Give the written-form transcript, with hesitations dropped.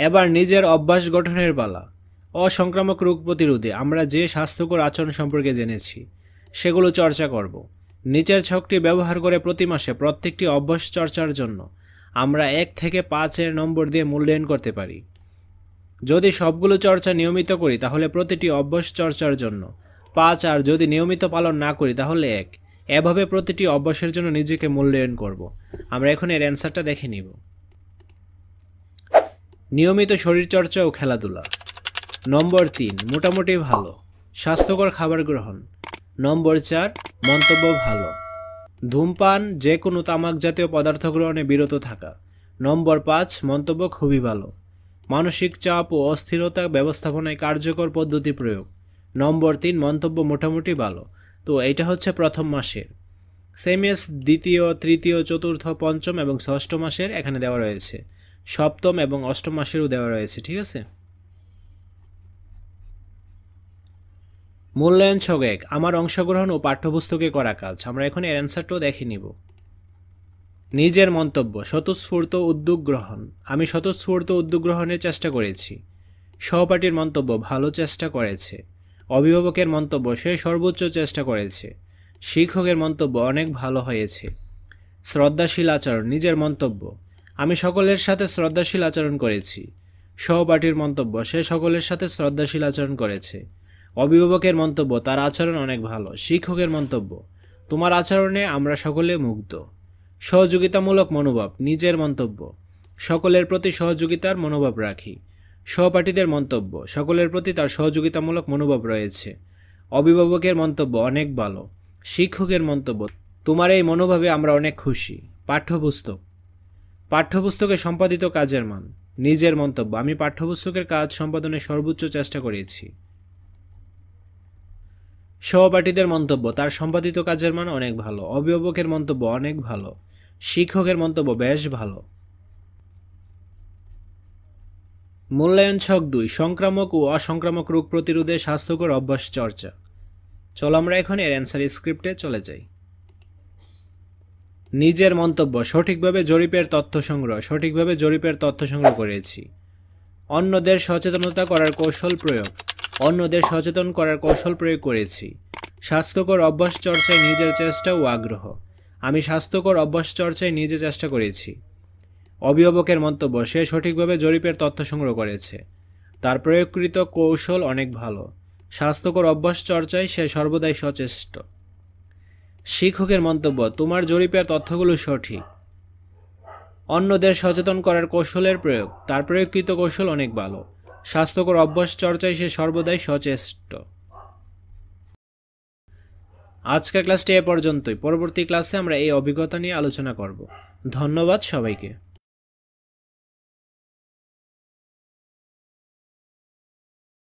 এবার নিজের অভ্যাস গঠনের পালা। অসংক্রামক রোগ প্রতিরোধে আমরা যে স্বাস্থ্যকর আচরণ সম্পর্কে জেনেছি সেগুলো চর্চা করব। নিচের ছকটি ব্যবহার করে প্রতি মাসে প্রত্যেকটি অভ্যাস চর্চার জন্য আমরা 1 থেকে 5-এর নম্বর দিয়ে মূল্যায়ন করতে পারি। যদি সবগুলো চর্চা নিয়মিত করি তাহলে প্রতিটি অভ্যাস চর্চার জন্য 5, আর যদি নিয়মিত পালন না করি তাহলে 1। এভাবে প্রতিটি অভ্যাসের জন্য নিজেকে মূল্যায়ন করব। আমরা এখন এর অ্যান্সারটা দেখে নিব। নিয়মিত শরীরচর্চা ও খেলাধুলা। নম্বর 3, মোটামুটি ভালো। স্বাস্থ্যকর খাবার গ্রহণ। নম্বর 4, মন্তব্য ভালো। ধূমপান, যে কোনো তামাক জাতীয় পদার্থ গ্রহণে বিরত থাকা। নম্বর 5, মন্তব্য খুবই ভালো। মানসিক চাপ ও অস্থিরতা ব্যবস্থাপনায় কার্যকর পদ্ধতি প্রয়োগ। নম্বর 3, মন্তব্য মোটামুটি ভালো। তো এইটা হচ্ছে প্রথম মাসের। সেম এস দ্বিতীয়, তৃতীয়, চতুর্থ, পঞ্চম এবং ষষ্ঠ মাসের এখানে দেওয়া রয়েছে। সপ্তম এবং অষ্টম মাসেরও দেওয়া রয়েছে, ঠিক আছে। মূল্যায়ন ছক 1, আমার অংশগ্রহণ ও পাঠ্যপুস্তকে করা কাজ। আমরা এখন এর অ্যান্সারটাও দেখে নিব। নিজের মন্তব্য, স্বতঃস্ফূর্ত উদ্যোগ গ্রহণ। আমি স্বতঃস্ফূর্ত উদ্যোগ গ্রহণের চেষ্টা করেছি। সহপাঠীর মন্তব্য, ভালো চেষ্টা করেছে। অভিভাবকের মন্তব্য, সে সর্বোচ্চ চেষ্টা করেছে। শিক্ষকের মন্তব্য, অনেক ভালো হয়েছে। শ্রদ্ধাশীল আচরণ। নিজের মন্তব্য, আমি সকলের সাথে শ্রদ্ধাশীল আচরণ করেছি। সহপাঠীর মন্তব্য, সে সকলের সাথে শ্রদ্ধাশীল আচরণ করেছে। অভিভাবকের মন্তব্য, তার আচরণ অনেক ভালো। শিক্ষকের মন্তব্য, তোমার আচরণে আমরা সকলে মুগ্ধ। সহযোগিতামূলক মনোভাব। নিজের মন্তব্য, সকলের প্রতি সহযোগিতার মনোভাব রাখি। সহপাঠীদের মন্তব্য, সকলের প্রতি তার সহযোগিতামূলক মনোভাব রয়েছে। অভিভাবকের মন্তব্য, অনেক ভালো। শিক্ষকের মন্তব্য, তোমার এই মনোভাবে আমরা অনেক খুশি। পাঠ্যপুস্তক, পাঠ্যপুস্তকে সম্পাদিত কাজের মান। নিজের মন্তব্য, আমি পাঠ্যপুস্তকের কাজ সম্পাদনে সর্বোচ্চ চেষ্টা করেছি। সহপাঠীদের মন্তব্য, তার সম্পাদিত কাজের মান অনেক ভালো। অভিভাবকের মন্তব্য, অনেক ভালো। শিক্ষকের মন্তব্য, বেশ ভালো। মূল্যায়ন ছক 2, সংক্রামক ও অসংক্রামক রোগ প্রতিরোধে স্বাস্থ্যকর অভ্যাস চর্চা। চলো আমরা এখন এর অ্যান্সার স্ক্রিপ্টে চলে যাই। নিজের মন্তব্য, সঠিকভাবে জরিপের তথ্য সংগ্রহ। সঠিকভাবে জরিপের তথ্য সংগ্রহ করেছি। অন্যদের সচেতনতা করার কৌশল প্রয়োগ। অন্যদের সচেতন করার কৌশল প্রয়োগ করেছি। স্বাস্থ্যকর অভ্যাস চর্চায় নিজের চেষ্টা ও আগ্রহ। আমি স্বাস্থ্যকর অভ্যাস চর্চায় নিজে চেষ্টা করেছি। অভিভাবকের মন্তব্য, সে সঠিকভাবে জরিপের তথ্য সংগ্রহ করেছে। তার প্রয়োগকৃত কৌশল অনেক ভালো। স্বাস্থ্যকর অভ্যাস চর্চায় সে সর্বদাই সচেষ্ট। শিক্ষকের মন্তব্য, তোমার জরিপের তথ্যগুলো সঠিক। অন্যদের সচেতন করার কৌশলের প্রয়োগ, তার প্রয়োগকৃত কৌশল অনেক ভালো। স্বাস্থ্যকর অভ্যাস চর্চায় সে সর্বদাই সচেষ্ট। আজকের ক্লাসটি এ পর্যন্তই। পরবর্তী ক্লাসে আমরা এই অভিজ্ঞতা নিয়ে আলোচনা করব। ধন্যবাদ সবাইকে।